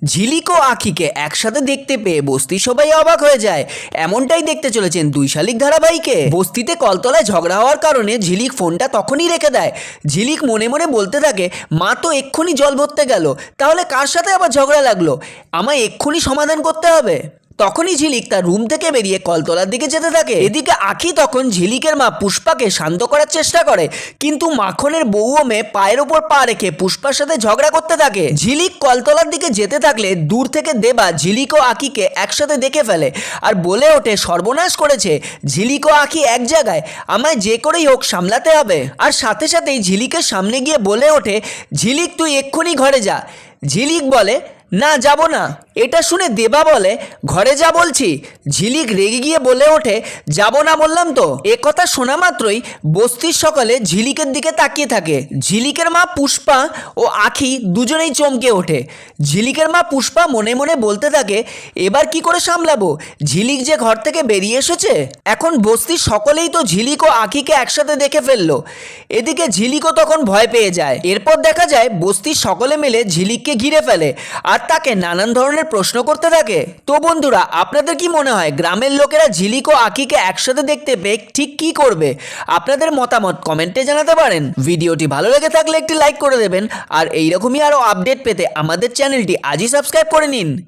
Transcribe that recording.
ঝিলিক ও আখিকে একসাথে দেখতে পেয়ে বস্তির সবাই অবাক হয়ে যায়। এমনটাই দেখতে চলেছেন দুই শালিক ধারাবাহিকে। বস্তিতে কলতলায় ঝগড়া হওয়ার কারণে ঝিলিক ফোনটা তখনই রেখে দেয়। ঝিলিক মনে মনে বলতে থাকে, মা তো এক্ষুনি জল ভরতে গেল, তাহলে কার সাথে আবার ঝগড়া লাগলো, আমায় এক্ষুনি সমাধান করতে হবে। তখনই ঝিলিক তার রুম থেকে বেরিয়ে কলতলার দিকে যেতে থাকে। এদিকে আখি তখন ঝিলিকের মা পুষ্পাকে শান্ত করার চেষ্টা করে, কিন্তু মাখনের বউ ও মেয়ে পায়ের ওপর পা রেখে পুষ্পার সাথে ঝগড়া করতে থাকে। ঝিলিক কলতলার দিকে যেতে থাকলে দূর থেকে দেবা ঝিলিক ও আখিকে একসাথে দেখে ফেলে আর বলে ওঠে, সর্বনাশ করেছে, ঝিলিক ও আখি এক জায়গায়, আমায় যে করেই হোক সামলাতে হবে। আর সাথে সাথেই ঝিলিকের সামনে গিয়ে বলে ওঠে, ঝিলিক তুই এক্ষুনি ঘরে যা। ঝিলিক বলে, না যাব না। এটা শুনে দেবা বলে, ঘরে যা বলছি। ঝিলিক রেগে গিয়ে বলে ওঠে, যাব না বললাম তো। এ কথা শোনা মাত্রই বস্তির সকলে ঝিলিকের দিকে তাকিয়ে থাকে। ঝিলিকের মা পুষ্পা ও আখি দুজনেই চমকে ওঠে। ঝিলিকের মা পুষ্পা মনে মনে বলতে থাকে, এবার কি করে সামলাবো, ঝিলিক যে ঘর থেকে বেরিয়ে এসেছে। এখন বস্তির সকলেই তো ঝিলিক ও আখিকে একসাথে দেখে ফেললো। এদিকে ঝিলিকও তখন ভয় পেয়ে যায়। এরপর দেখা যায় বস্তির সকলে মিলে ঝিলিককে ঘিরে ফেলে আর তাকে নানান ধরনের প্রশ্ন করতে থাকে। তো বন্ধুরা, আপনাদের কি মনে হয় গ্রামের লোকেরা ঝিলিক ও আখিকে একসাথে দেখতে পেয়ে ঠিক কি করবে? আপনাদের মতামত কমেন্টে জানাতে পারেন। ভিডিওটি ভালো লেগে থাকলে একটি লাইক করে দেবেন আর এইরকমই আরও আপডেট পেতে আমাদের চ্যানেলটি আজই সাবস্ক্রাইব করে নিন।